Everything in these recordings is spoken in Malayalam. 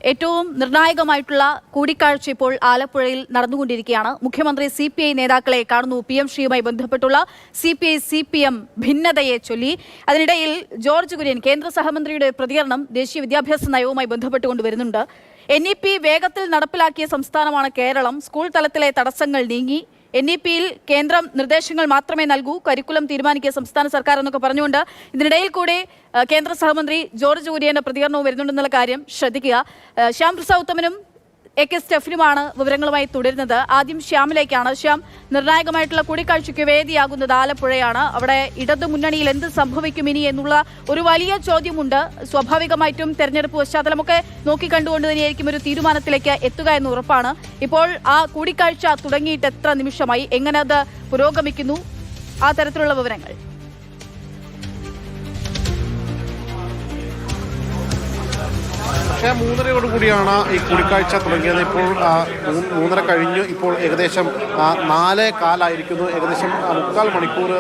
ഏറ്റവും നിർണായകമായിട്ടുള്ള കൂടിക്കാഴ്ച ഇപ്പോൾ ആലപ്പുഴയിൽ നടന്നുകൊണ്ടിരിക്കുകയാണ്. മുഖ്യമന്ത്രി CPI നേതാക്കളെ കാണുന്നു. PM ശ്രീയുമായി ബന്ധപ്പെട്ടുള്ള CPI CPM ഭിന്നതയെ ചൊല്ലി. അതിനിടയിൽ ജോർജ് കുര്യൻ കേന്ദ്ര സഹമന്ത്രിയുടെ പ്രതികരണം ദേശീയ വിദ്യാഭ്യാസ നയവുമായി ബന്ധപ്പെട്ടുകൊണ്ട് വരുന്നുണ്ട്. NEP വേഗത്തിൽ നടപ്പിലാക്കിയ സംസ്ഥാനമാണ് കേരളം. സ്കൂൾ തലത്തിലെ തടസ്സങ്ങൾ നീങ്ങി. NEP-യിൽ കേന്ദ്രം നിർദ്ദേശങ്ങൾ മാത്രമേ നൽകൂ, കരിക്കുലം തീരുമാനിക്കുക സംസ്ഥാന സർക്കാർ എന്നൊക്കെ പറഞ്ഞുകൊണ്ട് ഇതിനിടയിൽ കൂടെ കേന്ദ്ര സഹമന്ത്രി ജോർജ് കുര്യന്റെ പ്രതികരണവും വരുന്നുണ്ടെന്നുള്ള കാര്യം ശ്രദ്ധിക്കുക. ശ്യാം പ്രസാദ് ഉത്തമനും AK സ്റ്റെഫിനുമാണ് വിവരങ്ങളുമായി തുടരുന്നത്. ആദ്യം ശ്യാമിലേക്കാണ്. ശ്യാം, നിർണായകമായിട്ടുള്ള കൂടിക്കാഴ്ചയ്ക്ക് വേദിയാകുന്നത് ആലപ്പുഴയാണ്. അവിടെ ഇടതു മുന്നണിയിൽ എന്ത് സംഭവിക്കും ഇനി എന്നുള്ള ഒരു വലിയ ചോദ്യമുണ്ട്. സ്വാഭാവികമായിട്ടും തെരഞ്ഞെടുപ്പ് പശ്ചാത്തലമൊക്കെ നോക്കിക്കണ്ടുകൊണ്ട് തന്നെയായിരിക്കും ഒരു തീരുമാനത്തിലേക്ക് എത്തുക എന്ന് ഉറപ്പാണ്. ഇപ്പോൾ ആ കൂടിക്കാഴ്ച തുടങ്ങിയിട്ട് എത്ര നിമിഷമായി, എങ്ങനെ അത് പുരോഗമിക്കുന്നു, ആ തരത്തിലുള്ള വിവരങ്ങൾ? പക്ഷേ 3:30 ഈ കൂടിക്കാഴ്ച തുടങ്ങിയത്. ഇപ്പോൾ 3:30 കഴിഞ്ഞു. ഇപ്പോൾ ഏകദേശം 4:15 ഏകദേശം 3/4 മണിക്കൂർ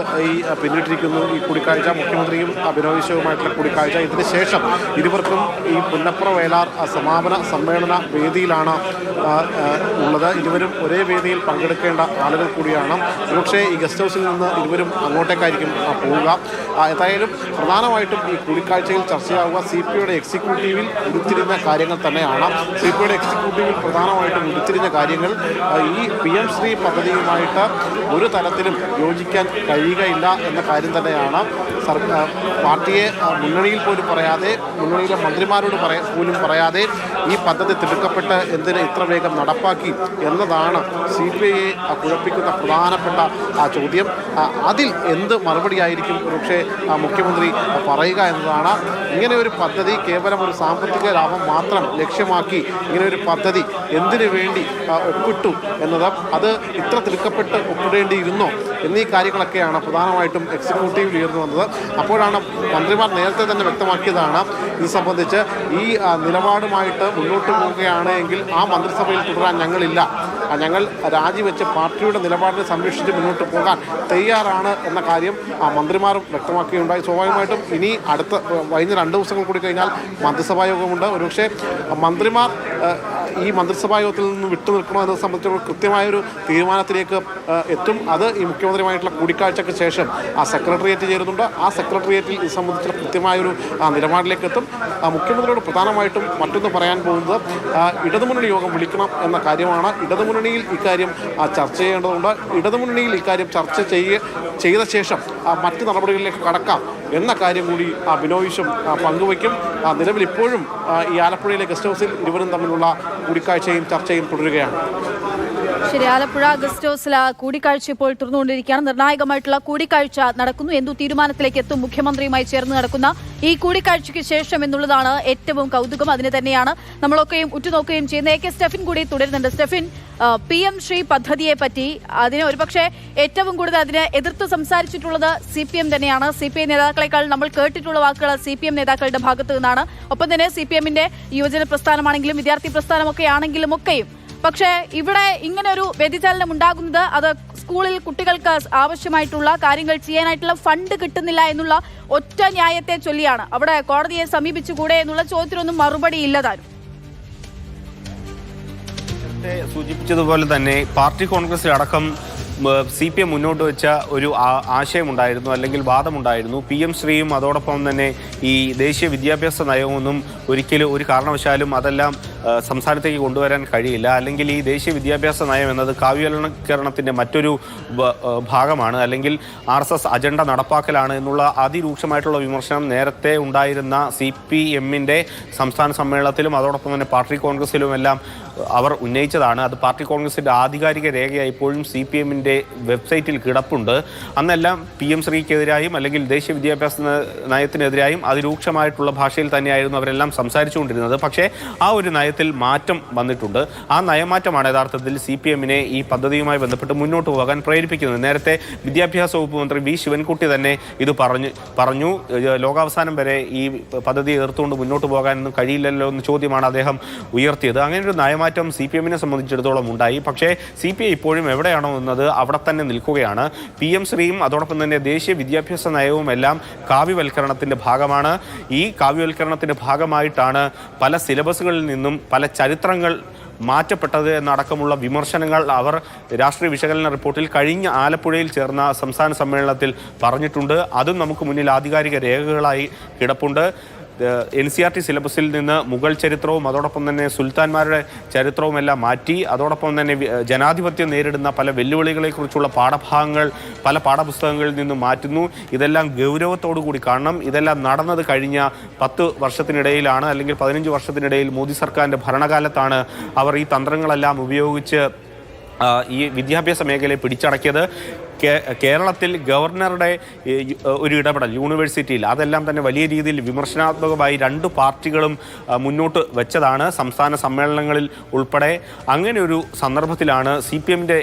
പിന്നിട്ടിരിക്കുന്നു ഈ കൂടിക്കാഴ്ച. മുഖ്യമന്ത്രിയും ബിനോയ് വിശ്വവുമായിട്ടുള്ള കൂടിക്കാഴ്ച. ഇതിന് ശേഷം ഇരുവർക്കും ഈ പുന്നപ്ര വയലാർ സമാപന സമ്മേളന വേദിയിലാണ് ഉള്ളത്. ഇരുവരും ഒരേ വേദിയിൽ പങ്കെടുക്കേണ്ട ആളുകൾ കൂടിയാണ്. പക്ഷേ ഈ ഗസ്റ്റ് ഹൗസിൽ നിന്ന് ഇരുവരും അങ്ങോട്ടേക്കായിരിക്കും പോവുക. ഏതായാലും പ്രധാനമായിട്ടും ഈ കൂടിക്കാഴ്ചയിൽ ചർച്ചയാവുക CPIയുടെ എക്സിക്യൂട്ടീവിൽ ഉരുത്തിരിഞ്ഞ കാര്യങ്ങൾ തന്നെയാണ്. CPIയുടെ എക്സിക്യൂട്ടീവിൽ പ്രധാനമായിട്ടും ഉരുത്തിരിഞ്ഞ കാര്യങ്ങൾ ഈ PM ശ്രീ പദ്ധതിയുമായിട്ട് ഒരു തലത്തിലും യോജിക്കാൻ കഴിയുകയില്ല എന്ന കാര്യം തന്നെയാണ്. പാർട്ടിയെ മുന്നണിയിൽ പോലും പറയാതെ, മുന്നണിയിലെ മന്ത്രിമാരോട് പോലും പറയാതെ ഈ പദ്ധതി തിടുക്കപ്പെട്ട് എന്തിന് ഇത്ര വേഗം നടപ്പാക്കി എന്നതാണ് CPIയെ കുഴപ്പിക്കുന്ന പ്രധാനപ്പെട്ട ചോദ്യം. അതിൽ എന്ത് മറുപടിയായിരിക്കും ഒരുപക്ഷെ മുഖ്യമന്ത്രി പറയുക എന്നതാണ്. ഇങ്ങനെ ഒരു പദ്ധതി കേവലം ഒരു സാമ്പത്തിക ലാഭം മാത്രം ലക്ഷ്യമാക്കി ഇങ്ങനെ ഒരു പദ്ധതി എന്തിനു വേണ്ടി ഒപ്പിട്ടു എന്നത്, അത് ഇത്ര തിടുക്കപ്പെട്ട് ഒപ്പിടേണ്ടിയിരുന്നോ എന്നീ കാര്യങ്ങളൊക്കെയാണ് പ്രധാനമായിട്ടും എക്സിക്യൂട്ടീവിൽ ഉയർന്നു വന്നത്. അപ്പോഴാണ് മന്ത്രിമാർ നേരത്തെ തന്നെ വ്യക്തമാക്കിയതാണ് ഇത് സംബന്ധിച്ച്. ഈ നിലപാടുമായിട്ട് മുന്നോട്ട് പോവുകയാണ് എങ്കിൽ ആ മന്ത്രിസഭയിൽ തുടരാൻ ഞങ്ങളില്ല, ഞങ്ങൾ രാജിവെച്ച് പാർട്ടിയുടെ നിലപാടിനെ സംരക്ഷിച്ച് മുന്നോട്ട് പോകാൻ തയ്യാറാണ് എന്ന കാര്യം മന്ത്രിമാരും വ്യക്തമാക്കുകയുണ്ടായി. സ്വാഭാവികമായിട്ടും ഇനി കഴിഞ്ഞ 2 ദിവസങ്ങൾ കൂടി കഴിഞ്ഞാൽ മന്ത്രിസഭാ യോഗമുണ്ട്. ഒരുപക്ഷെ മന്ത്രിമാർ ഈ മന്ത്രിസഭാ യോഗത്തിൽ നിന്ന് വിട്ടുനിൽക്കണോ എന്നത് സംബന്ധിച്ചുള്ള കൃത്യമായൊരു തീരുമാനത്തിലേക്ക് എത്തും. അത് ഈ മുഖ്യമന്ത്രിയുമായിട്ടുള്ള കൂടിക്കാഴ്ചയ്ക്ക് ശേഷം സെക്രട്ടേറിയറ്റ് ചേരുന്നുണ്ട്. ആ സെക്രട്ടേറിയറ്റിൽ ഇത് സംബന്ധിച്ചുള്ള കൃത്യമായൊരു നിലപാടിലേക്ക് എത്തും. മുഖ്യമന്ത്രിയോട് പ്രധാനമായിട്ടും മറ്റൊന്ന് പറയാൻ പോകുന്നത് ഇടതുമുന്നണി യോഗം വിളിക്കണം എന്ന കാര്യമാണ്. ഇടതുമുന്നണിയിൽ ഇക്കാര്യം ചർച്ച ചെയ്യേണ്ടതുണ്ട്. ഇടതുമുന്നണിയിൽ ഇക്കാര്യം ചർച്ച ചെയ്ത ശേഷം മറ്റ് നടപടികളിലേക്ക് കടക്കാം എന്ന കാര്യം കൂടി ബിനോയ് വിശ്വം പങ്കുവയ്ക്കും. നിലവിൽ ഇപ്പോഴും ഈ ആലപ്പുഴയിലെ ഗസ്റ്റ് ഹൗസിൽ ഇരുവരും തമ്മിലുള്ള കൂടിക്കാഴ്ചയും ചർച്ചയും തുടരുകയാണ്. ശരി, ആലപ്പുഴ ഗസ്റ്റ് ഹൗസിൽ കൂടിക്കാഴ്ച ഇപ്പോൾ തുറന്നുകൊണ്ടിരിക്കുകയാണ്. നിർണായകമായിട്ടുള്ള കൂടിക്കാഴ്ച നടക്കുന്നു. എന്തു തീരുമാനത്തിലേക്ക് എത്തും മുഖ്യമന്ത്രിയുമായി ചേർന്ന് നടക്കുന്ന ഈ കൂടിക്കാഴ്ചയ്ക്ക് ശേഷം എന്നുള്ളതാണ് ഏറ്റവും കൗതുകം. അതിന് തന്നെയാണ് നമ്മളൊക്കെയും ഉറ്റുനോക്കുകയും ചെയ്യുന്ന. AK സ്റ്റെഫിൻ കൂടി തുടരുന്നുണ്ട്. സ്റ്റെഫിൻ, PM ശ്രീ പദ്ധതിയെ പറ്റി അതിന് ഒരുപക്ഷെ ഏറ്റവും കൂടുതൽ അതിനെ എതിർത്ത് സംസാരിച്ചിട്ടുള്ളത് CPM തന്നെയാണ്. CPI നേതാക്കളെക്കാൾ നമ്മൾ കേട്ടിട്ടുള്ള വാക്കുകൾ CPM നേതാക്കളുടെ ഭാഗത്തു നിന്നാണ്. ഒപ്പം തന്നെ CPM-ന്റെ യുവജന പ്രസ്ഥാനമാണെങ്കിലും വിദ്യാർത്ഥി പ്രസ്ഥാനമൊക്കെ ആണെങ്കിലും ഒക്കെയും. പക്ഷേ ഇവിടെ ഇങ്ങനെ ഒരു വ്യതിചലനം ഉണ്ടാകുന്നത് അത് സ്കൂളിൽ കുട്ടികൾക്ക് ആവശ്യമായിട്ടുള്ള കാര്യങ്ങൾ ചെയ്യാനായിട്ടുള്ള ഫണ്ട് കിട്ടുന്നില്ല എന്നുള്ള ഒറ്റ ന്യായത്തെ ചൊല്ലിയാണ്. അവിടെ കോടതിയെ സമീപിച്ചുകൂടെ എന്നുള്ള ചോദ്യത്തിനൊന്നും മറുപടി ഇല്ലതാനും. സൂചിപ്പിച്ചതുപോലെ തന്നെ പാർട്ടി കോൺഗ്രസ് അടക്കം CPM മുന്നോട്ട് വെച്ച ഒരു ആശയമുണ്ടായിരുന്നു, അല്ലെങ്കിൽ വാദമുണ്ടായിരുന്നു. PM ശ്രീയും അതോടൊപ്പം തന്നെ ഈ ദേശീയ വിദ്യാഭ്യാസ നയമൊന്നും ഒരിക്കലും ഒരു കാരണവശാലും അതെല്ലാം സംസ്ഥാനത്തേക്ക് കൊണ്ടുവരാൻ കഴിയില്ല. അല്ലെങ്കിൽ ഈ ദേശീയ വിദ്യാഭ്യാസ നയം എന്നത് കാവ്യവൽക്കരണത്തിൻ്റെ മറ്റൊരു ഭാഗമാണ്, അല്ലെങ്കിൽ RSS അജണ്ട നടപ്പാക്കലാണ് എന്നുള്ള അതിരൂക്ഷമായിട്ടുള്ള വിമർശനം നേരത്തെ ഉണ്ടായിരുന്ന CPM-ന്റെ സംസ്ഥാന സമ്മേളനത്തിലും അതോടൊപ്പം തന്നെ പാർട്ടി കോൺഗ്രസിലുമെല്ലാം അവർ ഉന്നയിച്ചതാണ്. അത് പാർട്ടി കോൺഗ്രസിൻ്റെ ആധികാരിക രേഖയായി ഇപ്പോഴും CPM-ന്റെ വെബ്സൈറ്റിൽ കിടപ്പുണ്ട്. അന്നെല്ലാം PM ശ്രീക്കെതിരായും അല്ലെങ്കിൽ ദേശീയ വിദ്യാഭ്യാസ നയത്തിനെതിരായും അതിരൂക്ഷമായിട്ടുള്ള ഭാഷയിൽ തന്നെയായിരുന്നു അവരെല്ലാം സംസാരിച്ചുകൊണ്ടിരുന്നത്. പക്ഷേ ആ ഒരു നയത്തിൽ മാറ്റം വന്നിട്ടുണ്ട്. ആ നയമാറ്റമാണ് യഥാർത്ഥത്തിൽ CPM-നെ ഈ പദ്ധതിയുമായി ബന്ധപ്പെട്ട് മുന്നോട്ട് പോകാൻ പ്രേരിപ്പിക്കുന്നത്. നേരത്തെ വിദ്യാഭ്യാസ വകുപ്പ് മന്ത്രി V ശിവൻകുട്ടി തന്നെ ഇത് പറഞ്ഞു. ലോകാവസാനം വരെ ഈ പദ്ധതി എതിർത്തുകൊണ്ട് മുന്നോട്ട് പോകാനൊന്നും കഴിയില്ലല്ലോ എന്ന ചോദ്യമാണ് അദ്ദേഹം ഉയർത്തിയത്. അങ്ങനെ ഒരു നയമാറ്റം CPM-നെ സംബന്ധിച്ചിടത്തോളം ഉണ്ടായി. പക്ഷേ CPI ഇപ്പോഴും എവിടെയാണോ എന്നത് അവിടെ തന്നെ നിൽക്കുകയാണ്. PM ശ്രീയും അതോടൊപ്പം തന്നെ ദേശീയ വിദ്യാഭ്യാസ നയവും എല്ലാം കാവ്യവൽക്കരണത്തിൻ്റെ ഭാഗമാണ്. ഈ കാവ്യവൽക്കരണത്തിൻ്റെ ഭാഗമായിട്ടാണ് പല സിലബസുകളിൽ നിന്നും പല ചരിത്രങ്ങൾ മാറ്റപ്പെട്ടത് എന്നടക്കമുള്ള വിമർശനങ്ങൾ അവർ രാഷ്ട്രീയ വിശകലന റിപ്പോർട്ടിൽ കഴിഞ്ഞ ആലപ്പുഴയിൽ ചേർന്ന സംസ്ഥാന സമ്മേളനത്തിൽ പറഞ്ഞിട്ടുണ്ട്. അതും നമുക്ക് മുന്നിൽ ആധികാരിക രേഖകളായി കിടപ്പുണ്ട്. NCERT സിലബസിൽ നിന്ന് മുഗൾ ചരിത്രവും അതോടൊപ്പം തന്നെ സുൽത്താൻമാരുടെ ചരിത്രവും എല്ലാം മാറ്റി, അതോടൊപ്പം തന്നെ ജനാധിപത്യം നേരിടുന്ന പല വെല്ലുവിളികളെക്കുറിച്ചുള്ള പാഠഭാഗങ്ങൾ പല പാഠപുസ്തകങ്ങളിൽ നിന്നും മാറ്റുന്നു. ഇതെല്ലാം ഗൗരവത്തോടു കൂടി കാണണം. ഇതെല്ലാം നടന്നത് കഴിഞ്ഞ 10 വർഷത്തിനിടയിലാണ്, അല്ലെങ്കിൽ 15 വർഷത്തിനിടയിൽ മോദി സർക്കാരിൻ്റെ ഭരണകാലത്താണ് അവർ ഈ തന്ത്രങ്ങളെല്ലാം ഉപയോഗിച്ച് ഈ വിദ്യാഭ്യാസ മേഖലയെ പിടിച്ചടക്കിയത്. കേരളത്തിൽ ഗവർണറുടെ ഒരു ഇടപെടൽ യൂണിവേഴ്സിറ്റിയിൽ അതെല്ലാം തന്നെ വലിയ രീതിയിൽ വിമർശനാത്മകമായി 2 പാർട്ടികളും മുന്നോട്ട് വെച്ചതാണ് സംസ്ഥാന സമ്മേളനങ്ങളിൽ ഉൾപ്പെടെ. അങ്ങനെ ഒരു സന്ദർഭത്തിലാണ് CPMൻ്റെ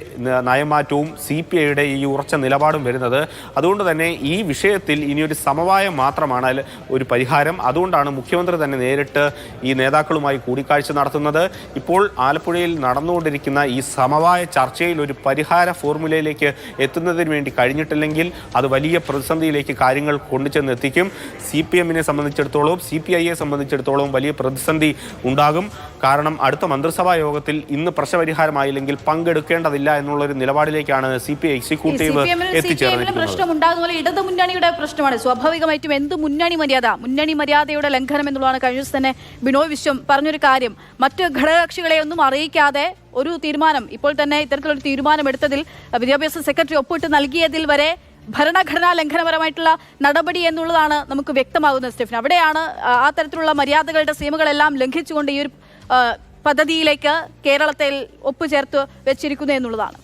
നയമാറ്റവും CPIയുടെ ഈ ഉറച്ച നിലപാടും വരുന്നത്. അതുകൊണ്ട് തന്നെ ഈ വിഷയത്തിൽ ഇനിയൊരു സമവായം മാത്രമാണ് അതിൽ ഒരു പരിഹാരം. അതുകൊണ്ടാണ് മുഖ്യമന്ത്രി തന്നെ നേരിട്ട് ഈ നേതാക്കളുമായി കൂടിക്കാഴ്ച നടത്തുന്നത്. ഇപ്പോൾ ആലപ്പുഴയിൽ നടന്നുകൊണ്ടിരിക്കുന്ന ഈ സമവായ ചർച്ചയിൽ ഒരു പരിഹാര ഫോർമുലയിലേക്ക് എത്തുന്നതിന് വേണ്ടി കഴിഞ്ഞിട്ടില്ലെങ്കിൽ അത് വലിയ പ്രതിസന്ധിയിലേക്ക് കാര്യങ്ങൾ കൊണ്ടുചെന്ന് എത്തിക്കും. CPMനെ സംബന്ധിച്ചിടത്തോളം CPIയെ സംബന്ധിച്ചിടത്തോളം വലിയ പ്രതിസന്ധി ഉണ്ടാകും. കാരണം അടുത്ത മന്ത്രിസഭാ യോഗത്തിൽ ഇന്ന് പ്രശ്നപരിഹാരമായില്ലെങ്കിൽ പങ്കെടുക്കേണ്ടതില്ല എന്നുള്ളൊരു നിലപാടിലേക്കാണ് CPI എക്സിക്യൂട്ടീവ് എത്തിച്ചേർന്നിരിക്കുന്നത്. പ്രശ്നം ഉണ്ടാകുന്ന പോലെ ഇടത് മുന്നണിയുടെ പ്രശ്നമാണ്. സ്വാഭാവികമായിട്ടും എന്ത് മുന്നണി മര്യാദയുടെ ലംഘനം എന്നുള്ളതാണ് കഴിഞ്ഞ ദിവസം തന്നെ ബിനോയ് വിശ്വം പറഞ്ഞൊരു കാര്യം. മറ്റ് ഘടകകക്ഷികളെ ഒന്നും അറിയിക്കാതെ ഒരു തീരുമാനം, ഇപ്പോൾ തന്നെ ഇത്തരത്തിലൊരു തീരുമാനമെടുത്തതിൽ വിദ്യാഭ്യാസ സെക്രട്ടറി ഒപ്പിട്ട് നൽകിയതിൽ വരെ ഭരണഘടനാ ലംഘനപരമായിട്ടുള്ള നടപടി എന്നുള്ളതാണ് നമുക്ക് വ്യക്തമാകുന്നത്. സ്റ്റെഫിൻ, അവിടെയാണ് ആ തരത്തിലുള്ള മര്യാദകളുടെ സീമകളെല്ലാം ലംഘിച്ചുകൊണ്ട് ഈ ഒരു പദ്ധതിയിലേക്ക് കേരളത്തിൽ ഒപ്പുചേർത്ത് വെച്ചിരിക്കുന്നു എന്നുള്ളതാണ്.